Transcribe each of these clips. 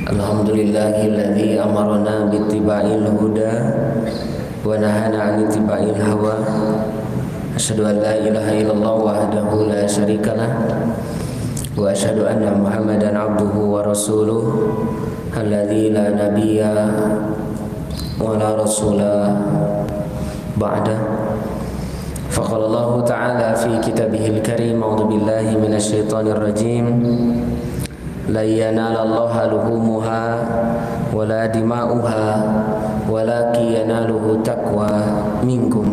Alhamdulillahilladzi amarna bittiba'il huda wa nahana 'an ittiba'il hawa. Asyhadu an la ilaha illallah wahdahu la syarikalah wa asyhadu anna Muhammadan 'abduhu wa rasuluh alladzi la nabiyya wa la rasula ba'da. Faqala Allah ta'ala fi kitabihil karim, a'udzu billahi minasy syaithanir rajim. La yanalallaha luhumuha wala dima'uha walakin yanaluhu taqwa minkum.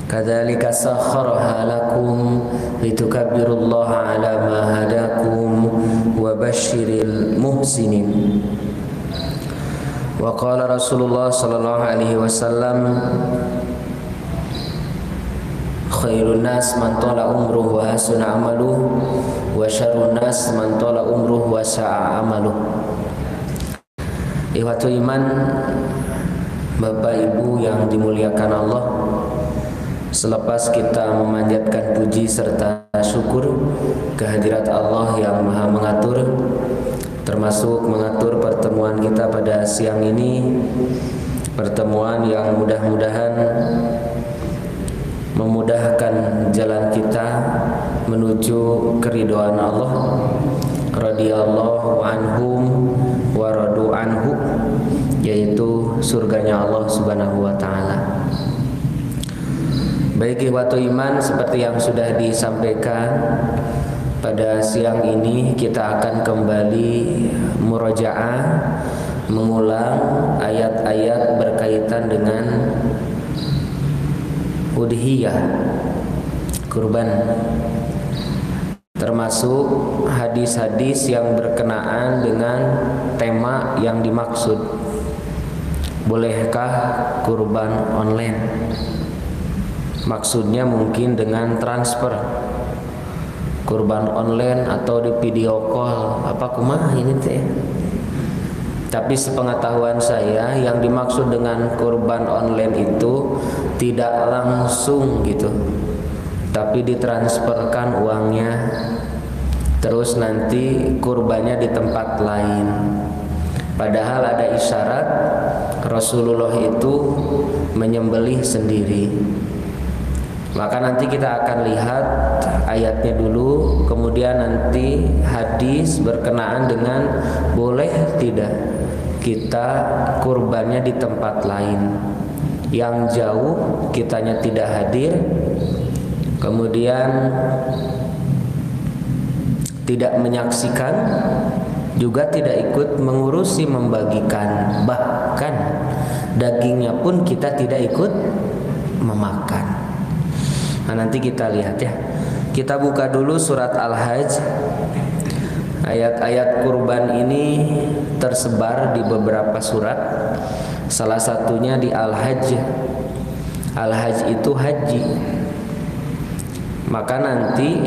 Kadzalika sakhkharaha lakum litukabbirullaha ala ma hadakum wa basyiril muhsinin. Wa qala Rasulullah sallallahu alaihi wasallam, khairun nas man tala umruhu wa hasuna amaluhu wa syarrun nas man tala umruhu wa sa'a amaluhu. Ikhwatul iman, Bapak Ibu yang dimuliakan Allah, selepas kita memanjatkan puji serta syukur kehadirat Allah yang Maha Mengatur, termasuk mengatur pertemuan kita pada siang ini, pertemuan yang mudah-mudahan memudahkan jalan kita menuju keridhaan Allah, radhiyallahu anhum wa radu anhu, yaitu surganya Allah Subhanahu wa taala. Baik ikhwatul iman, seperti yang sudah disampaikan, pada siang ini kita akan kembali murojaah, mengulang ayat-ayat berkaitan dengan udhiyah, kurban, termasuk hadis-hadis yang berkenaan dengan tema yang dimaksud. Bolehkah kurban online? Maksudnya mungkin dengan transfer, kurban online atau di video call, apa kumaha ini teh. Tapi sepengetahuan saya, yang dimaksud dengan kurban online itu tidak langsung gitu, tapi ditransferkan uangnya, terus nanti kurbannya di tempat lain. Padahal ada isyarat Rasulullah itu menyembelih sendiri. Maka nanti kita akan lihat ayatnya dulu, kemudian nanti hadis berkenaan dengan boleh tidak kita kurbannya di tempat lain, yang jauh kitanya tidak hadir, kemudian tidak menyaksikan, juga tidak ikut mengurusi membagikan, bahkan dagingnya pun kita tidak ikut memakan. Nah, nanti kita lihat ya. Kita buka dulu surat Al-Hajj. Ayat-ayat kurban ini tersebar di beberapa surat. Salah satunya di Al-Hajj. Al-Hajj itu haji. Maka nanti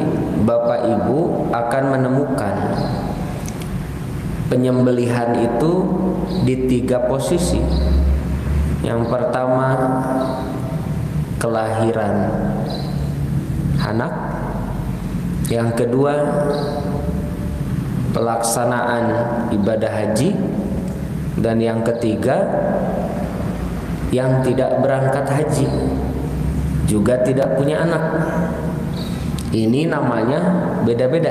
Bapak Ibu akan menemukan penyembelihan itu di 3 posisi. Yang pertama, kelahiran anak. Yang kedua, pelaksanaan ibadah haji. Dan yang ketiga, yang tidak berangkat haji, juga tidak punya anak. Ini namanya beda-beda.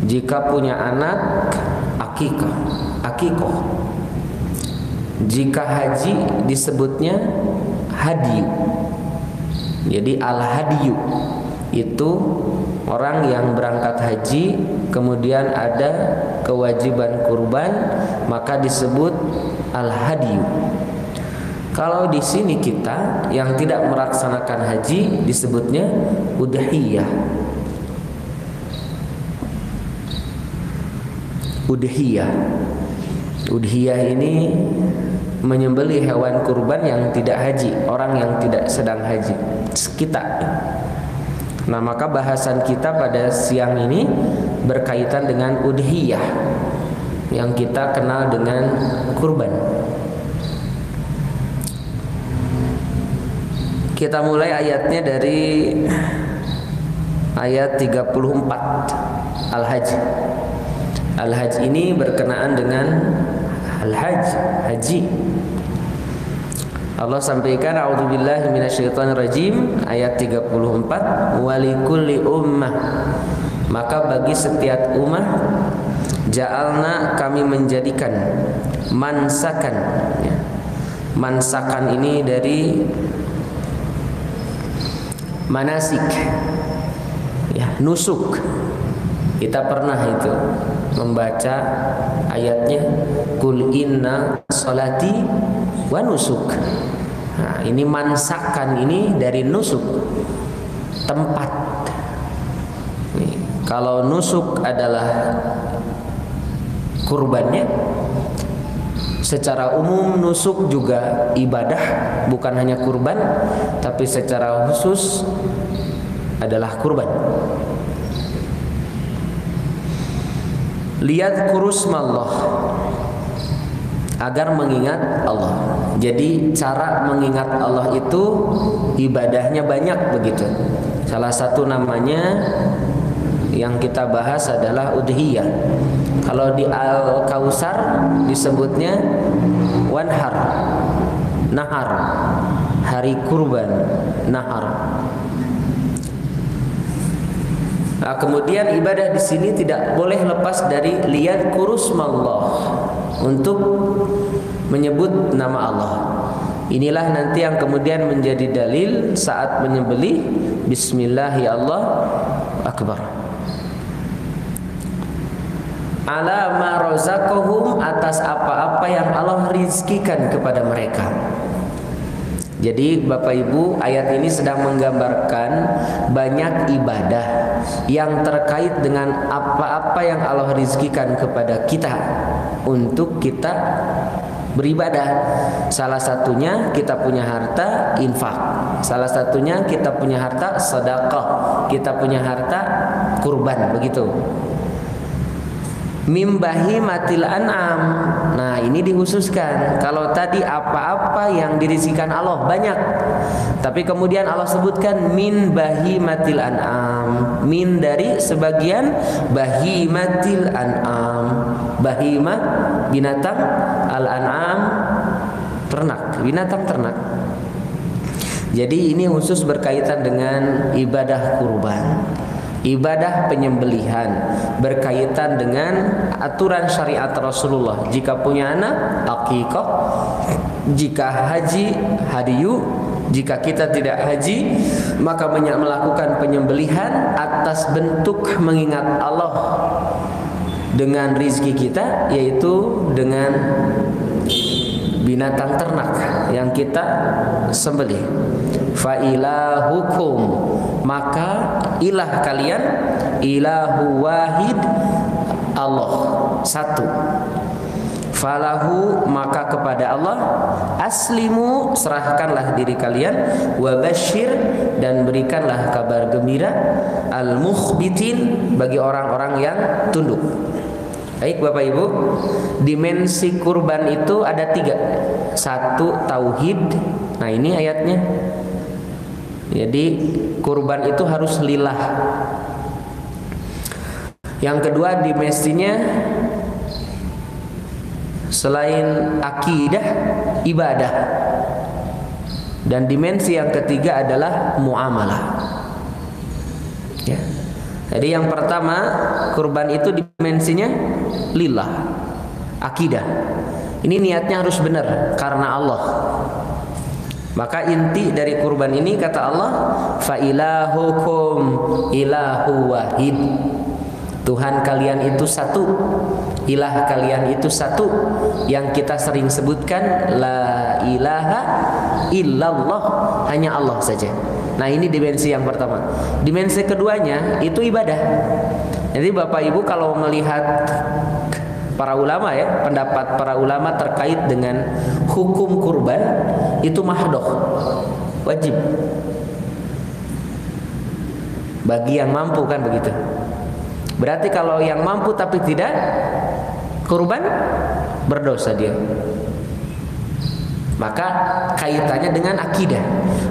Jika punya anak, akikoh. Jika haji disebutnya hadiyu. Jadi al-hadiyu itu orang yang berangkat haji kemudian ada kewajiban kurban, maka disebut al-hadiyu. Kalau di sini kita yang tidak melaksanakan haji disebutnya udhiyah. Udhiyah ini menyembelih hewan kurban yang tidak haji, orang yang tidak sedang haji, kita. Nah, maka bahasan kita pada siang ini berkaitan dengan udhiyah yang kita kenal dengan kurban. Kita mulai ayatnya dari ayat 34 Al-Hajj. Al-Hajj ini berkenaan dengan Al-Hajj, haji. Allah sampaikan a'udzubillahi minasyaitonirrajim ayat 34, walikulli ummah, maka bagi setiap ummah ja'alna kami menjadikan mansakan, ya. Mansakan ini dari manasik, ya, nusuk. Kita pernah itu membaca ayatnya kul inna sholati wa nusuk. Nah, ini mansakan ini dari nusuk, tempat. Nih, kalau nusuk adalah kurbannya, secara umum nusuk juga ibadah, bukan hanya kurban, tapi secara khusus adalah kurban. Lihat kurusmallah, agar mengingat Allah. Jadi cara mengingat Allah itu ibadahnya banyak begitu. Salah satu namanya yang kita bahas adalah udhiyah. Kalau di Al-Kausar disebutnya wanhar, nahar, hari kurban, nahar. Nah, kemudian ibadah di sini tidak boleh lepas dari lihat kurusmallah, untuk menyebut nama Allah. Inilah nanti yang kemudian menjadi dalil saat menyembelih bismillahi Allah akbar. Ala ma razaqahum, atas apa-apa yang Allah rizkikan kepada mereka. Jadi Bapak Ibu, ayat ini sedang menggambarkan banyak ibadah yang terkait dengan apa-apa yang Allah rizkikan kepada kita untuk kita beribadah. Salah satunya kita punya harta infak, salah satunya kita punya harta sedekah, kita punya harta kurban, begitu. Mimbahi matil an'am. Nah, ini dikhususkan. Kalau tadi apa-apa yang dirizkikan Allah banyak, tapi kemudian Allah sebutkan min bahimatil an'am, min dari sebagian bahimatil an'am. Bahimah binatang, al-an'am ternak, binatang ternak. Jadi ini khusus berkaitan dengan ibadah kurban, ibadah penyembelihan, berkaitan dengan aturan syariat Rasulullah. Jika punya anak, akikah. Jika haji, hadiyu. Jika kita tidak haji, maka melakukan penyembelihan atas bentuk mengingat Allah dengan rizki kita, yaitu dengan binatang ternak yang kita sembelih. Fa ilahukum, maka ilah kalian, ilahu wahid, Allah satu. Falahu, maka kepada Allah, aslimu, serahkanlah diri kalian, wabashir, dan berikanlah kabar gembira, al-mukhbitin, bagi orang-orang yang tunduk. Baik Bapak Ibu, dimensi kurban itu ada 3. 1, tauhid. Nah, ini ayatnya. Jadi kurban itu harus lillah. Yang kedua dimensinya, selain akidah, ibadah. Dan dimensi yang ketiga adalah muamalah, ya. Jadi yang pertama, kurban itu dimensinya lillah, akidah. Ini niatnya harus benar karena Allah. Maka inti dari kurban ini kata Allah, fa ilahukum ilahu wahid. Tuhan kalian itu satu, ilah kalian itu satu, yang kita sering sebutkan la ilaha illallah, hanya Allah saja. Nah, ini dimensi yang pertama. Dimensi keduanya itu ibadah. Jadi Bapak Ibu kalau melihat para ulama, ya, pendapat para ulama terkait dengan hukum kurban itu mahdoh, wajib bagi yang mampu, kan begitu. Berarti kalau yang mampu tapi tidak kurban, berdosa dia. Maka kaitannya dengan akidah.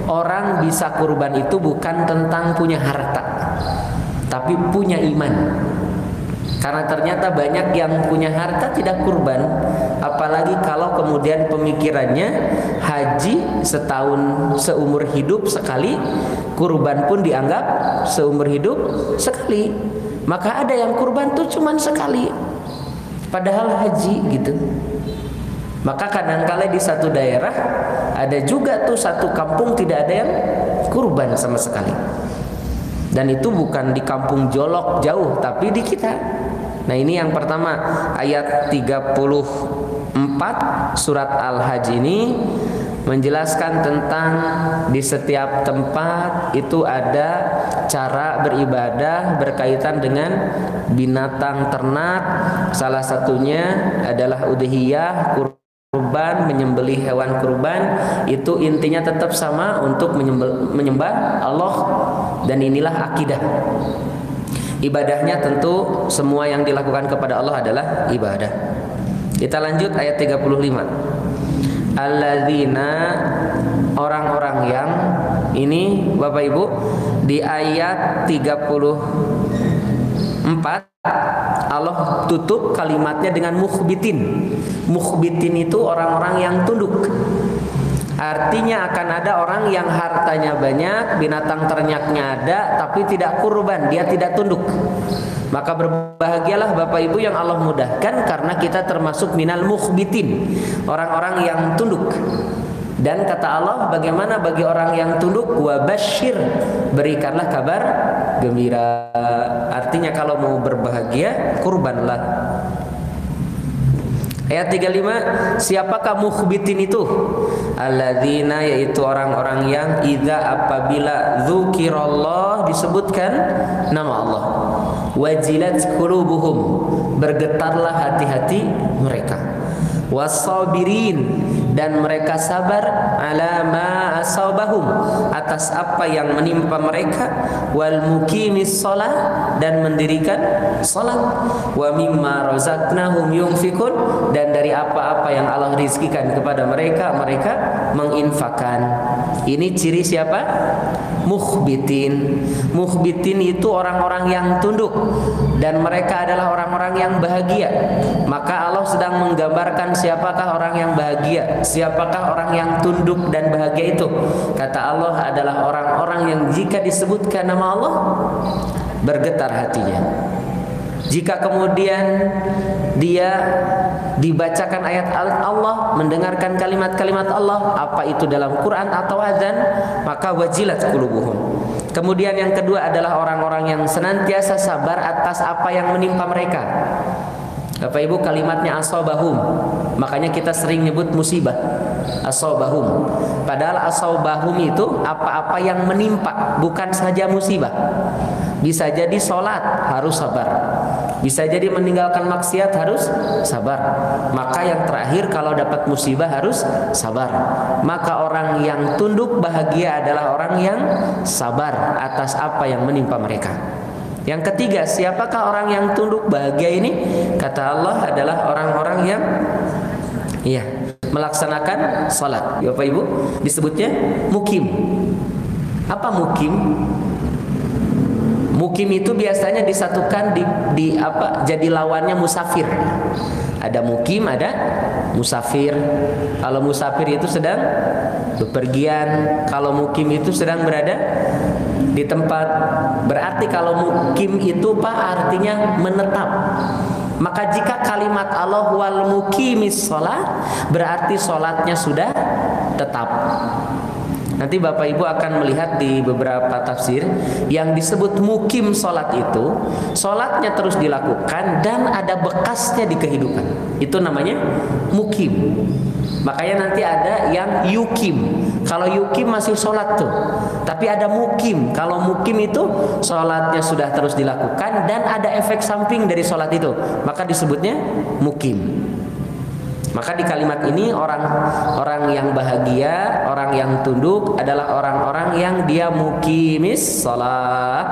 Orang bisa kurban itu bukan tentang punya harta, tapi punya iman. Karena ternyata banyak yang punya harta tidak kurban, apalagi kalau kemudian pemikirannya haji setahun seumur hidup sekali, kurban pun dianggap seumur hidup sekali. Maka ada yang kurban tuh cuman sekali, padahal haji gitu. Maka kadang-kala di satu daerah ada juga tuh satu kampung tidak ada yang kurban sama sekali. Dan itu bukan di kampung Jolok jauh, tapi di kita. Nah ini yang pertama, ayat 34 surat Al-Hajj ini menjelaskan tentang di setiap tempat itu ada cara beribadah berkaitan dengan binatang ternak. Salah satunya adalah udhiyah, kurban, menyembelih hewan kurban. Itu intinya tetap sama, untuk menyembah Allah. Dan inilah akidah. Ibadahnya tentu semua yang dilakukan kepada Allah adalah ibadah. Kita lanjut ayat 35. Alladzina, orang-orang yang, ini Bapak Ibu di ayat 34 Allah tutup kalimatnya dengan mukhbitin. Mukhbitin itu orang-orang yang tunduk. Artinya akan ada orang yang hartanya banyak, binatang ternaknya ada, tapi tidak kurban, dia tidak tunduk. Maka berbahagialah Bapak Ibu yang Allah mudahkan, karena kita termasuk minal mukhbitin, orang-orang yang tunduk. Dan kata Allah, bagaimana bagi orang yang tunduk? Wa basyir, berikanlah kabar gembira. Artinya kalau mau berbahagia, kurbanlah. Ayat 35, siapakah mukhbitin itu? Alladzina, yaitu orang-orang yang idza, apabila dzukirallah, disebutkan nama Allah, wajilat qulubuhum, bergetarlah hati-hati mereka, wasabirin, dan mereka sabar, ala ma asabahum, atas apa yang menimpa mereka, wal muqimis shalah, dan mendirikan salat, wa mimma razaqnahum yunfikun, dan dari apa-apa yang Allah rizkikan kepada mereka, mereka menginfakkan. Ini ciri siapa? Mukhbitin. Mukhbitin itu orang-orang yang tunduk, dan mereka adalah orang-orang yang bahagia. Maka Allah sedang menggambarkan siapakah orang yang bahagia, siapakah orang yang tunduk dan bahagia itu. Kata Allah adalah orang-orang yang jika disebutkan nama Allah, bergetar hatinya. Jika kemudian dia dibacakan ayat Allah, mendengarkan kalimat-kalimat Allah, apa itu dalam Quran atau azan, maka wajilat qulubuhum. Kemudian yang kedua adalah orang-orang yang senantiasa sabar atas apa yang menimpa mereka. Bapak Ibu, kalimatnya asabahum, makanya kita sering nyebut musibah, asabahum. Padahal asabahum itu apa-apa yang menimpa, bukan saja musibah. Bisa jadi sholat harus sabar, bisa jadi meninggalkan maksiat harus sabar. Maka yang terakhir, kalau dapat musibah harus sabar. Maka orang yang tunduk bahagia adalah orang yang sabar atas apa yang menimpa mereka. Yang ketiga, siapakah orang yang tunduk bahagia ini? Kata Allah adalah orang-orang yang melaksanakan salat. Bapak Ibu, disebutnya mukim. Apa mukim? Mukim itu biasanya disatukan jadi lawannya musafir. Ada mukim, ada musafir. Kalau musafir itu sedang bepergian, kalau mukim itu sedang berada di tempat. Berarti kalau mukim itu artinya menetap. Maka jika kalimat Allah wal muqimis shalah, berarti salatnya sudah tetap. Nanti Bapak Ibu akan melihat di beberapa tafsir yang disebut mukim salat itu, salatnya terus dilakukan dan ada bekasnya di kehidupan. Itu namanya mukim. Makanya nanti ada yang yukim. Kalau yukim masih sholat tuh, tapi ada mukim. Kalau mukim itu sholatnya sudah terus dilakukan dan ada efek samping dari sholat itu, maka disebutnya mukim. Maka di kalimat ini orang yang bahagia, orang yang tunduk adalah orang-orang yang dia mukimis sholat.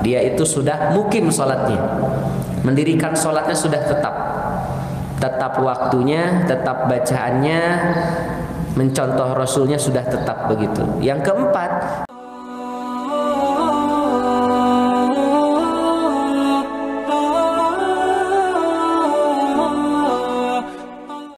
Dia itu sudah mukim sholatnya, mendirikan sholatnya sudah tetap waktunya, tetap bacaannya, mencontoh Rasulnya sudah tetap begitu. Yang keempat,